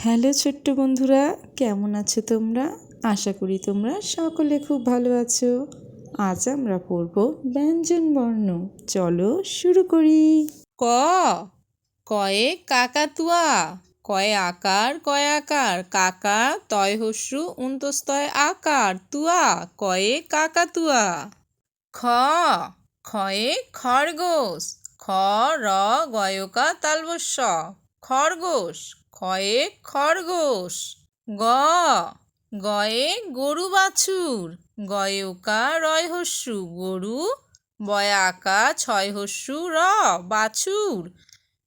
Hello ছোট্ট বন্ধুরা, কেমন আছো তোমরা? আশা করি তোমরা সকলে খুব ভালো আছো। আজ আমরা পড়ব ব্যঞ্জন বর্ণ। চলো শুরু করি। ক কয়ে কাকাতুয়া, কয়ে আকার কয়াকার, কাকা তয় হস্যু উন্তস্তয় আকার, তুয়া কয়ে কাকাতুয়া। খ খয়ে খরগোশ, খ র গয়কা তালবস্য, খরগোশ খয়ে খরগোশ। গ গয়ে গরু বাছুর, গয়কা রয় হস্যু গরু, বয়াকা ছয় হস্যু র বাছুর,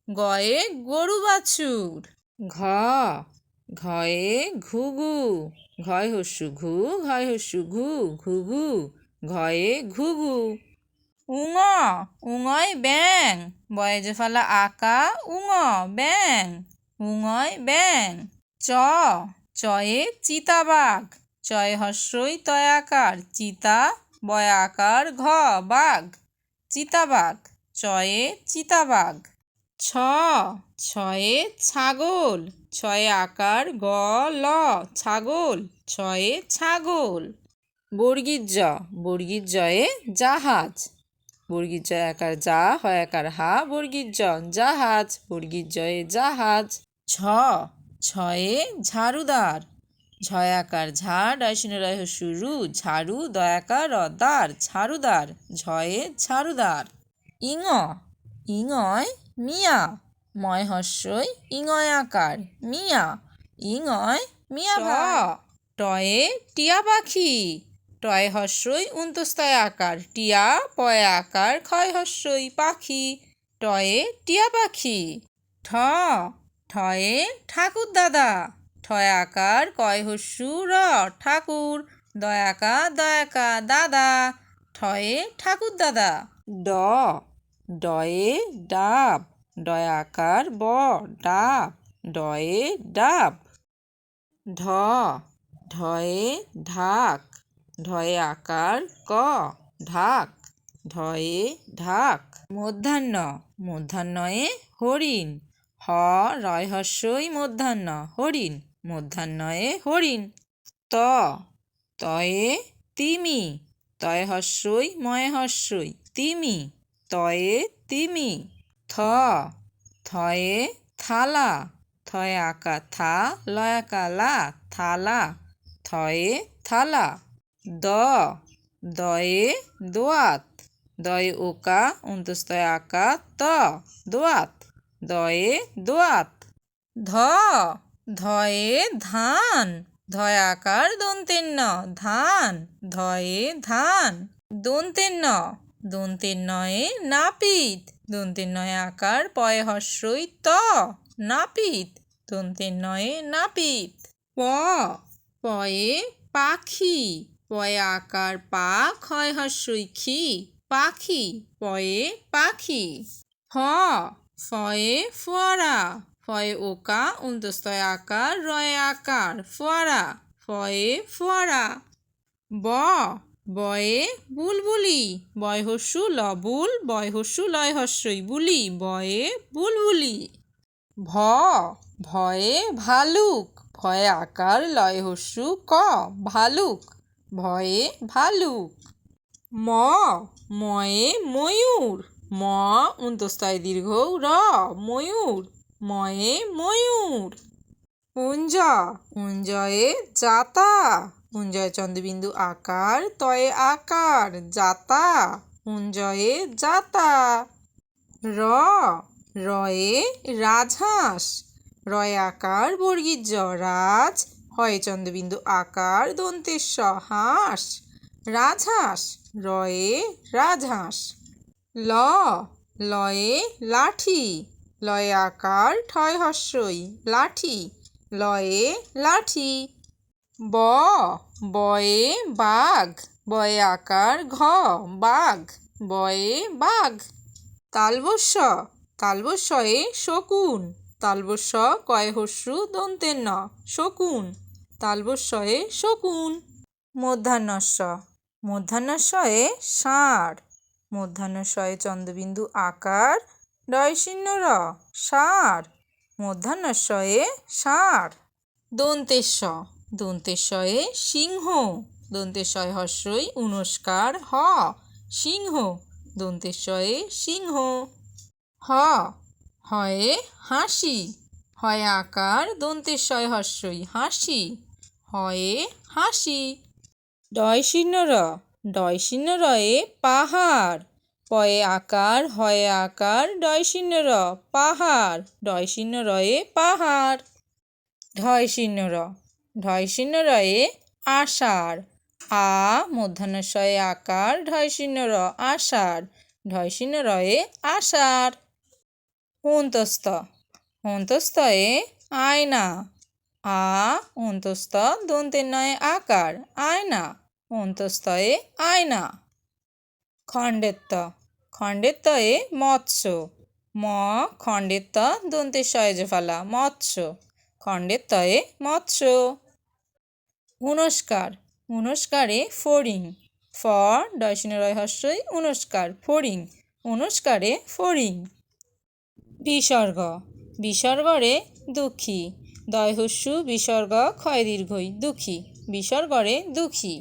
গয়ে গরু বাছুর। ঘ ঘয়ে ঘুঘু, ঘয় হস্যু ঘু, ঘয় হস্যু ঘু, ঘুঘু ঘয়ে ঘুঘু। উঙ উঙয় ব্যাং, বয়ে যে ফালা আকা উঙ ব্যাং, উঙয় ব্যাং। চ চয়ে চিতাবাঘ, চয় হস্যই তয়াকার চিতা, বয় আকার ঘ বাঘ, চিতাবাঘ চয়ে চিতাবাঘ। ছ ছয়ে ছাগল, ছয়ে আকার গ ল ছাগল, ছয়ে ছাগল। বর্গীর জ, বর্গীর জয়ে জাহাজ, বর্গীর জয় আকার যা হয় আকার হা, বর্গীর জ জাহাজ, বর্গীর জয়ে জাহাজ। ছ ছয়ে ঝাড়ুদার, ঝয় আকার ঝা ডাইশিন রয় হস্যু রু, ঝাড়ু দয়াকার র দার, ঝাড়ুদার, ঝয়ে ঝাড়ুদার। ইঙ ইঙয় মিয়া, ময় হস্যই ইঙয় আকার মিয়া, ইঙয় মিয়া ভাই। টয়ে টিয়া পাখি, টয় হস্যই উন্তস্তয় আকার টিয়া, পয় আকার ক্ষয় হস্যই পাখি, টয়ে টিয়া পাখি। ঠ ঠয়ে ঠাকুর দাদা, ঠয় আকার কয় হস্যু র ঠাকুর, দয়াকা দয়াকা দাদা, ঠয়ে ঠাকুর দাদা। ড ডয়ে ডাব, ডয় আকার ব ডাব, ডয়ে ডাব। ঢ ঢয়ে ঢাক, ঢয়ে আকার ক ঢাক, ঢয়ে ঢাক। মধ্যাহ্ন মধ্যাহ্নয়ে হরিণ, হ রয় হস্যই মধ্যাহ্ন হরিণ, মধ্যাহ্নয়ে হরিণ। ত তয়ে তিমি, তয় হস্যই ময় হস্যই তিমি, তয়ে তিমি। থ থয়ে থালা, থয়ে আকা থা লয়াকা লা থালা, থয়ে থালা। দ দয়ে দোয়াত, দয়ে ওকা অন্তস্তয় আকা ত দোয়াত, দয়ে দোয়াত। ধ ধয়ে ধান, ধয় আকার দন্তের ন ধান, ধয়ে ধান। দন্তের ন দন্তের নয়ে নাপিত, দন্তের নয়ে আকার পয়ে হস্যই ত নাপিত, দন্তের নয়ে নাপিত। প পয়ে পাখি, পয়ে আকার পা ক্ষয় হস্যই খি পাখি, পয়ে পাখি। ফ ফয়ে ফোয়ারা, ফয়ে ওকা অন্তস্তয় আকার রয়ে আকার ফোয়ারা, ফয়ে ফোয়ারা। ব বয়ে বুলবুলি, বয় হস্যু লবুল, বয় হস্যু লয় হস্যই বুলি, বয়ে বুলবুলি। ভ ভয়ে ভালুক, ভয়ে আকার লয় হস্যু ক ভালুক, ভয়ে ভালুক। ম ময়ে ময়ূর, ম অন্তস্তয় দীর্ঘ র ময়ূর, ময়ে ময়ূর। উঞ্জ উঞ্জয়ে জাতা, উঞ্জয়ে চন্দ্রবিন্দু আকার তয়ে আকার জাতা, উঞ্জয়ে জাতা। র রয়ে রাজহাঁস, রয়ে আকার বর্গীর জ রাজ, হয়ে চন্দ্রবিন্দু আকার দন্তেশ্ব হাঁস, রাজহাঁস, রয়ে রাজহাঁস। ল লয়ে লাঠি, লয়ে আকার ঠয় হস্যই লাঠি, লয়ে লাঠি। ব বয়ে বাঘ, বয়ে আকার ঘ বাঘ, বয়ে বাঘ। তালবস্য তালবস্যয়ে শকুন, তালবস্য কয় হস্যু দন্তের ন শকুন, তালবস্যয়ে শকুন। মধ্যাহ্নস্য মধ্যাহ্নস্যয়ে ষাঁড়, মধ্যাহ্নস্যয়ে চন্দ্রবিন্দু আকার ডয়শিন্য র ষাঁড়, মধ্যাহ্নস্যয়ে ষাঁড়। দন্তেশ দন্তেশয়ে সিংহ দন্তেশয় হস্যই উনস্কার হ সিংহ দন্তেশয়ে সিংহ হ হয়ে হাসি হয় আকার দন্তেশয় হস্যই হাসি হয়ে হাসি ডয় শূন্য র ডয় শূন্য রয়ে পাহাড় পয়ে আকার হয়ে আকার ডয় শূন্য র পাহাড় ডয় শূন্য রয়ে পাহাড় ঢয় শূন্য র ঢয় শূন্য রয়ে আষাঢ় আ মূর্ধন্যশয়ে আকার ঢয় শূন্য র আষাঢ় ঢয় শূন্য রয়ে আষাঢ় অন্তস্থ অন্তস্থয়ে আয়না আ অন্তস্থ দন্তের নয়ে আকার আয়না অন্তস্থয়ে আয়না খণ্ডেত্ব খণ্ডেত্বয়ে মৎস্য ম খণ্ডেত্ব দন্তের শয়ে ফেলা মৎস্য খণ্ডেত্বয়ে মৎস্য উনস্কার উনস্কারে ফড়িং ফ ডয় শূন্য রয় হস্যই উনস্কার ফড়িং উনস্কারে ফড়িং বিসর্গ বিসর্গরে দুঃখী দয় হস্যু বিসর্গ ক্ষয় দীর্ঘই দুঃখী বিসর্গরে দুঃখী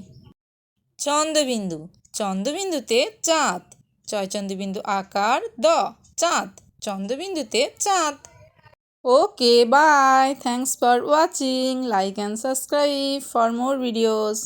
চন্দ্রবিন্দু চন্দ্রবিন্দুতে চাঁদ চয়চন্দ্রবিন্দু আকার দ চাঁদ চন্দ্রবিন্দুতে চাঁদ okay bye thanks for watching like and subscribe for more videos